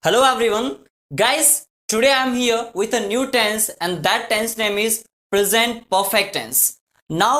Hello everyone. Guys, today I am here with a new tense and that tense name is present perfect tense. Now,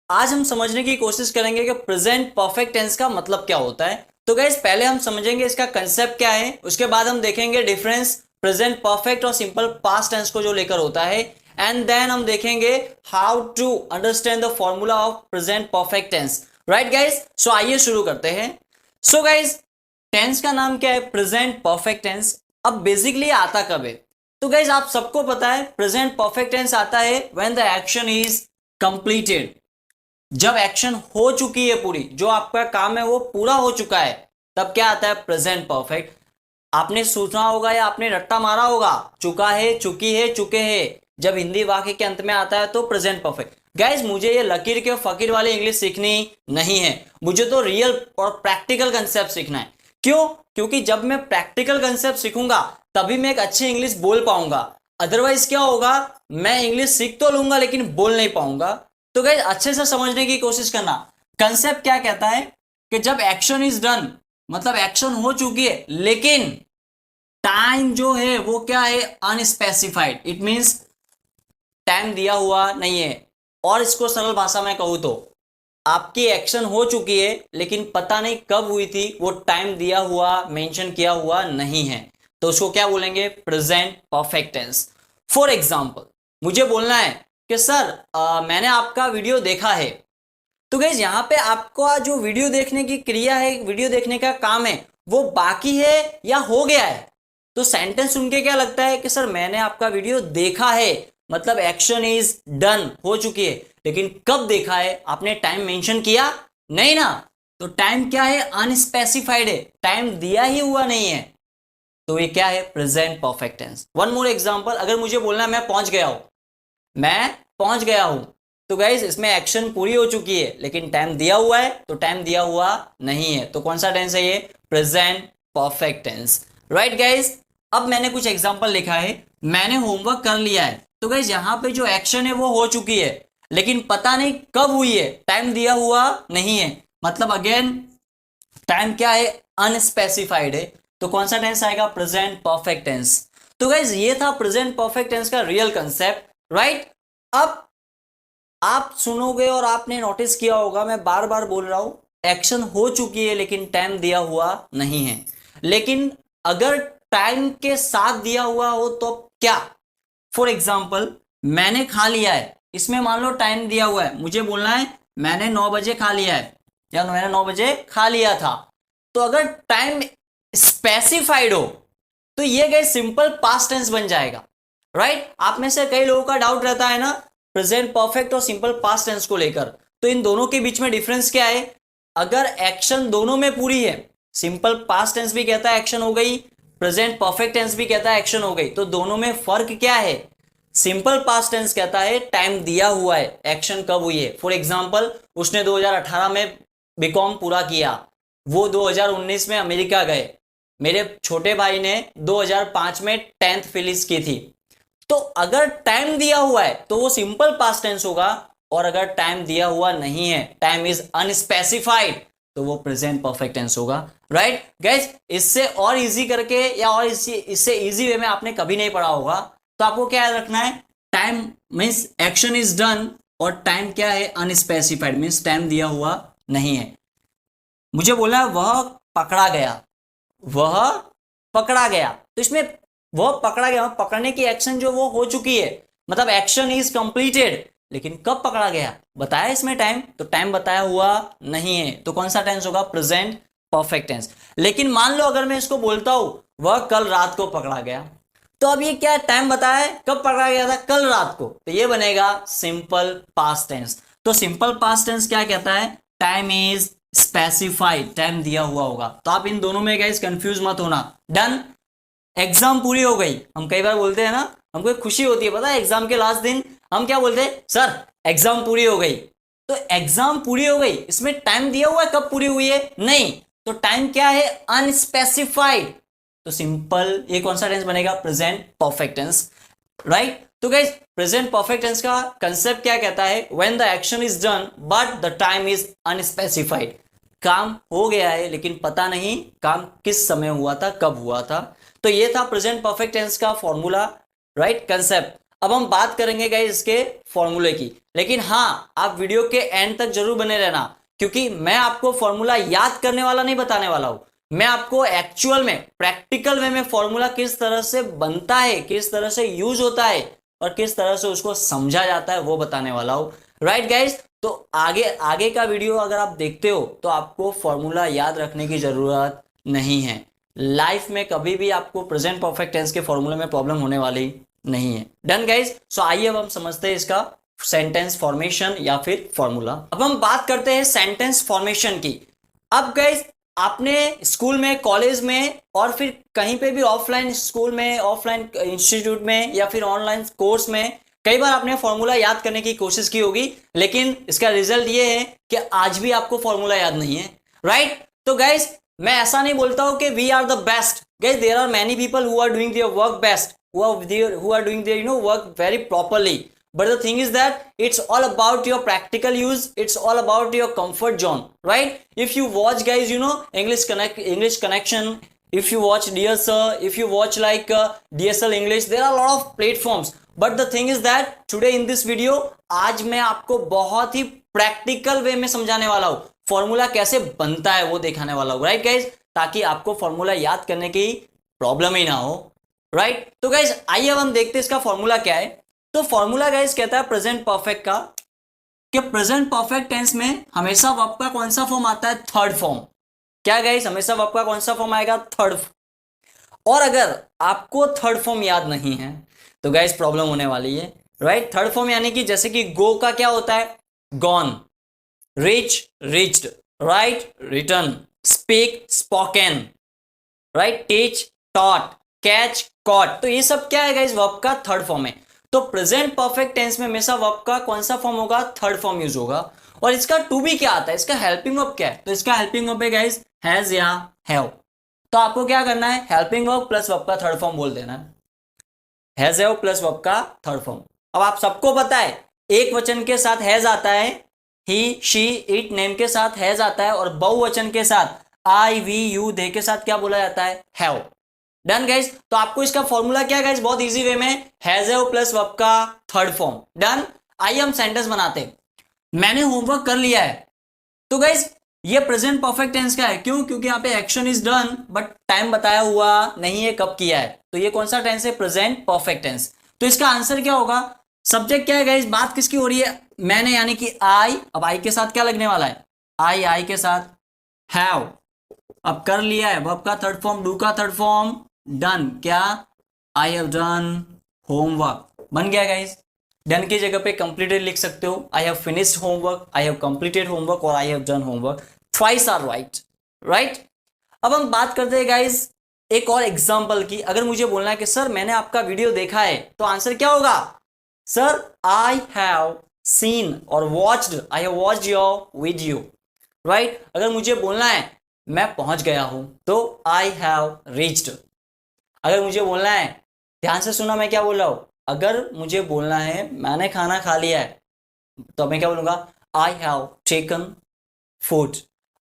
आज हम समझने की कोशिश करेंगे कि प्रेजेंट परफेक्ट टेंस का मतलब क्या होता है। तो गाइस पहले हम समझेंगे इसका कंसेप्ट क्या है, उसके बाद हम देखेंगे डिफरेंस प्रेजेंट परफेक्ट और सिंपल पास्ट टेंस को जो लेकर होता है, एंड देन हम देखेंगे how to understand the formula of present perfect tense. Right guys, so आइए शुरू करते हैं। सो गाइस, टेंस का नाम क्या है? Present perfect tense. अब बेसिकली आता कब है? तो गाइज आप सबको पता है प्रेजेंट परफेक्ट टेंस आता है when the action is completed. जब एक्शन हो चुकी है, पूरी जो आपका काम है वो पूरा हो चुका है, तब क्या आता है? Present perfect. आपने सोचा होगा या आपने रट्टा मारा होगा, चुका है, चुकी है, चुके हैं। जब हिंदी वाक्य के अंत में आता है तो प्रेजेंट परफेक्ट। गाइज मुझे ये लकीर के फकीर वाली इंग्लिश सीखनी नहीं है, मुझे तो रियल और प्रैक्टिकल कंसेप्ट सीखना है। क्यों? क्योंकि जब मैं प्रैक्टिकल कंसेप्ट सीखूंगा तभी मैं एक अच्छी इंग्लिश बोल पाऊंगा। अदरवाइज क्या होगा, मैं इंग्लिश सीख तो लूंगा लेकिन बोल नहीं पाऊंगा। तो गाइस अच्छे से समझने की कोशिश करना। कंसेप्ट क्या कहता है कि जब एक्शन इज डन, मतलब एक्शन हो चुकी है लेकिन टाइम जो है वो क्या है? अनस्पेसिफाइड। इट मींस टाइम दिया हुआ नहीं है। और इसको सरल भाषा में कहूं तो आपकी एक्शन हो चुकी है लेकिन पता नहीं कब हुई थी, वो टाइम दिया हुआ, मेंशन किया हुआ नहीं है, तो उसको क्या बोलेंगे? Present perfect tense. For example मुझे बोलना है कि सर मैंने आपका वीडियो देखा है। तो गाइस यहाँ पे आपका जो वीडियो देखने की क्रिया है, वीडियो देखने का काम है, वो बाकी है या हो गया है? तो सेंटेंस सुन के क्या लगता है कि सर मैंने आपका वीडियो देखा है, मतलब एक्शन इज डन, हो चुकी है, लेकिन कब देखा है? आपने टाइम मेंशन किया नहीं ना, तो टाइम क्या है? अनस्पेसिफाइड है, टाइम दिया ही हुआ नहीं है, तो ये क्या है? Present perfect tense. One more example, अगर मुझे बोलना है मैं पहुंच गया हूं, मैं पहुंच गया हूं, तो गाइस इसमें एक्शन पूरी हो चुकी है लेकिन टाइम दिया हुआ है, तो टाइम दिया हुआ नहीं है, तो कौन सा टेंस है ये? Present perfect tense. Right guys, अब मैंने कुछ एग्जांपल लिखा है, मैंने होमवर्क कर लिया है। तो गाइस यहां पे जो एक्शन है वो हो चुकी है लेकिन पता नहीं कब हुई है, टाइम दिया हुआ नहीं है, मतलब अगेन टाइम क्या है? अनस्पेसिफाइड है, तो कौन सा टेंस आएगा? Present perfect tense. तो गाइस ये था प्रेजेंट परफेक्ट टेंस का रियल कंसेप्ट। राइट, अब आप सुनोगे और आपने नोटिस किया होगा, मैं बार बार बोल रहा हूं, एक्शन हो चुकी है लेकिन टाइम दिया हुआ नहीं है। लेकिन अगर टाइम के साथ दिया हुआ हो तो क्या? फॉर एग्जाम्पल मैंने खा लिया है, इसमें मान लो टाइम दिया हुआ है, मुझे बोलना है मैंने 9 बजे खा लिया है या मैंने 9 बजे खा लिया था। तो अगर टाइम स्पेसिफाइड हो तो ये गए सिंपल पास्ट टेंस बन जाएगा। राइट, आप में से कई लोगों का डाउट रहता है ना प्रेजेंट परफेक्ट और सिंपल पास्ट टेंस को लेकर, तो इन दोनों के बीच में डिफरेंस क्या है? अगर एक्शन दोनों में पूरी है, सिंपल पास्ट टेंस भी कहता है एक्शन हो गई, प्रेजेंट परफेक्ट टेंस भी कहता है एक्शन हो गई, तो दोनों में फर्क क्या है? सिंपल पास्ट टेंस कहता है टाइम दिया हुआ है, एक्शन कब हुई है। फॉर एग्जांपल उसने 2018 में बीकॉम पूरा किया, वो 2019 में अमेरिका गए, मेरे छोटे भाई ने 2005 में 10th फिनिश की थी। तो अगर टाइम दिया हुआ है तो वो सिंपल पास्ट टेंस होगा, और अगर टाइम दिया हुआ नहीं है, टाइम इज अनस्पेसिफाइड, तो वो प्रेजेंट परफेक्ट टेंस होगा। राइट गाइस, इससे और इजी करके या और इससे इजी वे में आपने कभी नहीं पढ़ा होगा, तो आपको क्या याद रखना है? Time means action is done, और टाइम क्या है? अनस्पेसिफाइड, मीन्स टाइम दिया हुआ नहीं है। मुझे बोला वह पकड़ा गया, वह पकड़ा गया, तो इसमें वह पकड़ा गया, पकड़ने की एक्शन जो वो हो चुकी है, मतलब एक्शन इज कंप्लीटेड, लेकिन कब पकड़ा गया बताया इसमें टाइम, तो टाइम बताया हुआ नहीं है, तो कौन सा टेंस होगा? Present perfect tense. लेकिन मान लो अगर मैं इसको बोलता हूं वह कल रात को पकड़ा गया, तो अब ये क्या टाइम बताया है, कब पकड़ा गया था? कल रात को, तो ये बनेगा सिंपल पास्ट टेंस। तो सिंपल पास्ट टेंस क्या कहता है? टाइम इज स्पेसिफाइड, टाइम दिया हुआ होगा। तो आप इन दोनों में गाइस कंफ्यूज मत होना। डन, एग्जाम पूरी हो गई। हम कई बार बोलते हैं ना, हमको एक खुशी होती है, पता है, एग्जाम के लास्ट दिन हम क्या बोलते हैं? सर एग्जाम पूरी हो गई। तो एग्जाम पूरी हो गई, इसमें टाइम दिया हुआ है कब पूरी हुई है? नहीं, तो टाइम क्या है? अनस्पेसिफाइड, तो सिंपल ये कौन सा टेंस बनेगा? Present perfect tense. राइट, तो गाइस प्रेजेंट परफेक्ट टेंस का कंसेप्ट क्या कहता है? When the action is done but the time is unspecified. काम हो गया है लेकिन पता नहीं काम किस समय हुआ था, कब हुआ था। तो ये था प्रेजेंट परफेक्ट टेंस का फॉर्मूला, राइट, कंसेप्ट। अब हम बात करेंगे गाइस इसके फॉर्मूले की, लेकिन हाँ आप वीडियो के एंड तक जरूर बने रहना, क्योंकि मैं आपको फॉर्मूला याद करने वाला नहीं बताने वाला हूं, मैं आपको एक्चुअल में प्रैक्टिकल वे में फॉर्मूला किस तरह से बनता है, किस तरह से यूज होता है और किस तरह से उसको समझा जाता है वो बताने वाला हूं, राइट गाइस। तो आगे आगे का वीडियो अगर आप देखते हो तो आपको फॉर्मूला याद रखने की जरूरत नहीं है। लाइफ में कभी भी आपको प्रेजेंट परफेक्ट टेंस के फॉर्मूले में प्रॉब्लम होने वाली नहीं है। Done guys. सो आइए अब हम समझते हैं इसका सेंटेंस फॉर्मेशन या फिर फॉर्मूला। अब हम बात करते हैं सेंटेंस फॉर्मेशन की। अब गाइस आपने स्कूल में, कॉलेज में और फिर कहीं पे भी ऑफलाइन स्कूल में, ऑफलाइन इंस्टीट्यूट में या फिर ऑनलाइन कोर्स में कई बार आपने फॉर्मूला याद करने की कोशिश की होगी, लेकिन इसका रिजल्ट ये है कि आज भी आपको फॉर्मूला याद नहीं है, राइट। तो गाइस मैं ऐसा नहीं बोलता हूं कि we are the best. Guys there are many people who are doing their work best, who are doing their work very properly, but the thing is that it's all about your practical use, it's all about your comfort zone, right? If you watch guys English connection, if you watch Dear Sir, if you watch like DSL English, there are a lot of platforms, but the thing is that today in this video आज मैं आपको बहुत ही practical way में समझाने वाला हूं, formula कैसे बनता है वो दिखाने वाला हूं, राइट गाइज, ताकि आपको फॉर्मूला याद करने की प्रॉब्लम ही ना हो, राइट। तो गाइज आइए अब हम देखते हैं इसका फॉर्मूला क्या है। तो फॉर्मूला गाइज कहता है प्रेजेंट परफेक्ट का, कि प्रेजेंट परफेक्ट टेंस में हमेशा वर्ब का कौन सा फॉर्म आता है, थर्ड फॉर्म। क्या गाइज, हमेशा वर्ब का कौन सा फॉर्म आएगा, थर्ड। और अगर आपको थर्ड फॉर्म याद नहीं है तो गाइज प्रॉब्लम होने वाली है, राइट। थर्ड फॉर्म यानी कि जैसे कि गो का क्या होता है, gone, reach, reached, right, return, speak, spoken, right, teach, taught, catch, caught. तो ये सब क्या है गाइस, वर्ब का थर्ड फॉर्म है। तो प्रेजेंट परफेक्ट टेंस में हमेशा वर्ब का कौन सा फॉर्म होगा, थर्ड फॉर्म यूज होगा। और इसका टू बी क्या आता है, इसका हेल्पिंग वर्ब क्या है, तो इसका हेल्पिंग वर्ब है गाइस हैज या हैव। तो आपको क्या करना है, हेल्पिंग वर्ब प्लस वर्ब का थर्ड फॉर्म बोल देना है, हैज हैव प्लस वर्ब का थर्ड फॉर्म। अब आप सबको पता है एक वचन के साथ हैज आता है, ही, शी, इट, नेम के साथ हैज आता है, और बहुवचन के साथ आई, वी, यू, दे के साथ क्या बोला जाता है, हैव। Done guys. तो आपको इसका फॉर्मूला क्या गाइस, बहुत इजी वे में हैज हैव प्लस वर्ब का थर्ड फॉर्म। डन। आइए हम सेंटेंस बनाते हैं। मैंने होमवर्क कर लिया है, तो गाइस ये प्रेजेंट परफेक्ट टेंस का है, क्यों, क्योंकि यहाँ पे action is done but time बताया हुआ नहीं है कब किया है, तो ये कौन सा टेंस है, प्रेजेंट परफेक्ट टेंस। तो इसका आंसर क्या होगा, सब्जेक्ट क्या है गाइस, बात किसकी हो रही है, मैंने, यानी कि आई। अब आई के साथ क्या लगने वाला है, आई के साथ हैव। अब कर लिया है, वर्ब का थर्ड फॉर्म, डू का थर्ड फॉर्म, डन। क्या, आई हैव डन होमवर्क, बन गया गाइस। डन की जगह पे कंप्लीटेड लिख सकते हो, I have finished homework, I have completed homework और I have done homework, twice are right, right. अब हम बात करते हैं गाइस एक और एग्जांपल की। अगर मुझे बोलना है कि सर मैंने आपका वीडियो देखा है, तो आंसर क्या होगा, सर आई हैव सीन और watched, I have watched your video, right. अगर मुझे बोलना है मैं पहुंच गया हूं, तो आई हैव रीच्ड। अगर मुझे बोलना है, ध्यान से सुना मैं क्या बोल रहा हूं, अगर मुझे बोलना है मैंने खाना खा लिया है, तो मैं क्या बोलूंगा, I have taken food.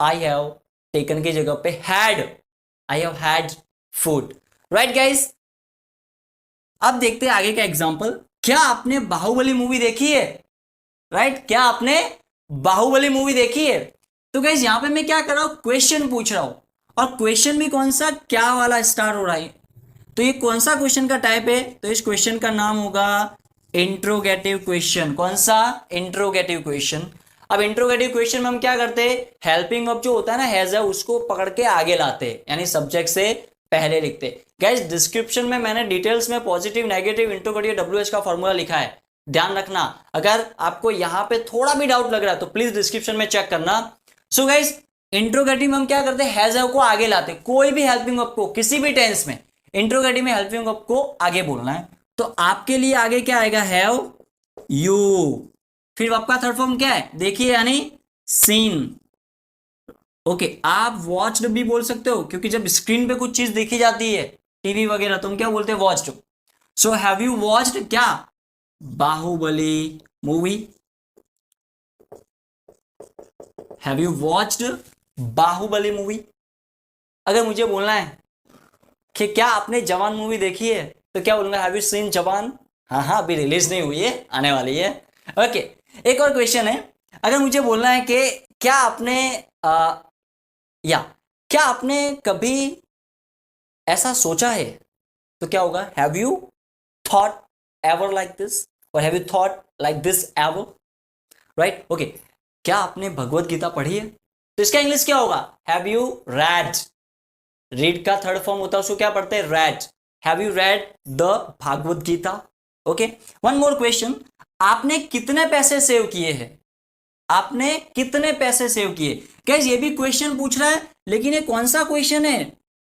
I have taken की जगह पे had, I have had food, right guys. अब देखते हैं आगे का एग्जांपल। क्या आपने बाहुबली मूवी देखी है, राइट, क्या आपने बाहुबली मूवी देखी है। तो गाइस यहां पे मैं क्या कर रहा हूं, क्वेश्चन पूछ रहा हूं, और क्वेश्चन भी कौन सा, क्या वाला स्टार्ट हो रहा है। तो ये कौन सा क्वेश्चन का टाइप है, तो इस क्वेश्चन का नाम होगा इंट्रोगेटिव क्वेश्चन। कौन सा, इंट्रोगेटिव क्वेश्चन। अब इंट्रोगेटिव क्वेश्चन में हम क्या करते हैं, हेल्पिंग वर्ब जो होता है ना, हैज है, उसको पकड़ के आगे लाते हैं, यानी सब्जेक्ट से पहले लिखते। गाइस डिस्क्रिप्शन में मैंने डिटेल्स में पॉजिटिव, नेगेटिव, इंट्रोगेटिव, डब्ल्यूएच का फॉर्मूला लिखा है, ध्यान रखना। अगर आपको यहां पे थोड़ा भी डाउट लग रहा है तो प्लीज डिस्क्रिप्शन में चेक करना। सो गाइस इंट्रोगेटिव में हम क्या करते हैं, हैज हैव को आगे लाते, कोई भी हेल्पिंग वर्ब को किसी भी टेंस में इंट्रोगेटिव में हेल्पिंग वर्ब को आगे बोलना है। तो आपके लिए आगे क्या आएगा, हैव यू, फिर वर्ब का थर्ड फॉर्म क्या है, देखिए, यानी सीन। ओके, आप वॉच्ड भी बोल सकते हो, क्योंकि जब स्क्रीन पे कुछ चीज देखी जाती है, टीवी वगैरह, तो हम क्या बोलते हैं, watched. So have you watched क्या, Baahubali movie. Have you watched Baahubali movie. अगर मुझे बोलना है कि क्या आपने जवान मूवी देखी है, तो क्या बोलूंगा, हैव यू सीन जवान? हाँ हाँ, अभी रिलीज नहीं हुई है, आने वाली है। ओके, एक और क्वेश्चन है। अगर मुझे बोलना है कि क्या आपने या क्या आपने कभी ऐसा सोचा है, तो क्या होगा, have you thought ever like this, और have you thought like this ever, right? Okay, क्या आपने भगवत गीता पढ़ी है? तो इसका इंग्लिश क्या होगा, हैव यू रेड? रीड का थर्ड फॉर्म होता है, उसको क्या पढ़ते हैं, read. Have you read the Bhagavad Gita? Okay, one more question, आपने कितने पैसे सेव किए हैं? आपने कितने पैसे सेव किए? गाइस ये भी क्वेश्चन पूछ रहा है, लेकिन ये कौन सा क्वेश्चन है,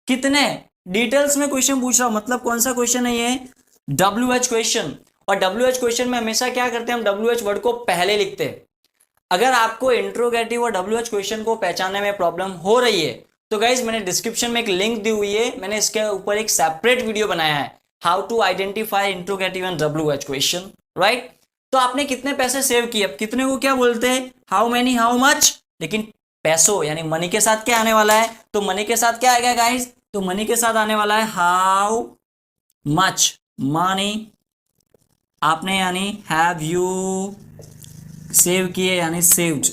कितने डिटेल्स में क्वेश्चन पूछ रहा हूं, मतलब कौन सा क्वेश्चन है ये, WH क्वेश्चन। और WH क्वेश्चन में हमेशा क्या करते हैं, हम WH वर्ड को पहले लिखते हैं। अगर आपको इंट्रोगेटिव और WH क्वेश्चन को पहचानने में प्रॉब्लम हो रही है, तो गाइज मैंने डिस्क्रिप्शन में एक लिंक दी हुई है, मैंने इसके ऊपर एक सेपरेट वीडियो बनाया है, how to identify interrogative and WH question, right? तो आपने कितने पैसे सेव किए, अब कितने को क्या बोलते हैं, हाउ मैनी, हाउ मच, लेकिन पैसों यानी मनी के साथ क्या आने वाला है, तो मनी के साथ क्या आएगा गाइज, तो मनी के साथ आने वाला है हाउ मच मनी आपने यानी हैव यू सेव किए यानी सेव्ड।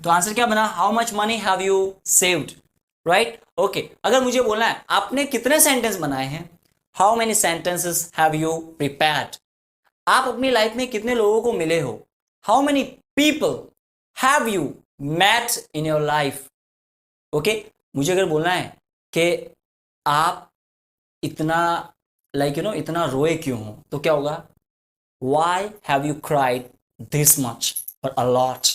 तो आंसर क्या बना, how much money have you saved, right? Okay, अगर मुझे बोलना है आपने कितने सेंटेंस बनाए हैं, how many sentences have you prepared? आप अपनी लाइफ में कितने लोगों को मिले हो, how many people have you met in your life? Okay, मुझे अगर बोलना है कि आप इतना इतना रोए क्यों हो, तो क्या होगा, why have you cried this much or a lot?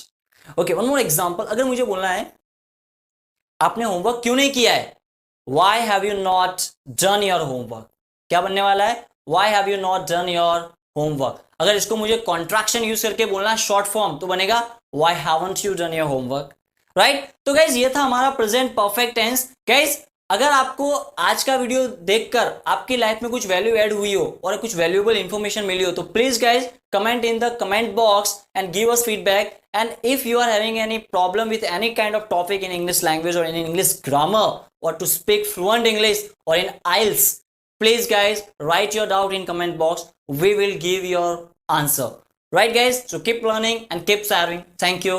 Okay, one more example, अगर मुझे बोलना है आपने होमवर्क क्यों नहीं किया है, why have you not done your homework? क्या बनने वाला है, why have you not done your homework? अगर इसको मुझे कॉन्ट्रैक्शन यूज करके बोलना है शॉर्ट फॉर्म, तो बनेगा why haven't you done your homework? Right? तो गाइज ये था हमारा प्रेजेंट परफेक्ट टेंस। गाइज अगर आपको आज का वीडियो देखकर आपकी लाइफ में कुछ वैल्यू ऐड हुई हो और कुछ वैल्यूएबल इंफॉर्मेशन मिली हो, तो please guys comment in the comment box and give us feedback. And if you are having any problem with any kind of topic in English language और इन इंग्लिश ग्रामर और to speak fluent English और in IELTS, please guys write your doubt in comment box, we will give your answer, right guys? So keep learning and keep sharing. Thank you.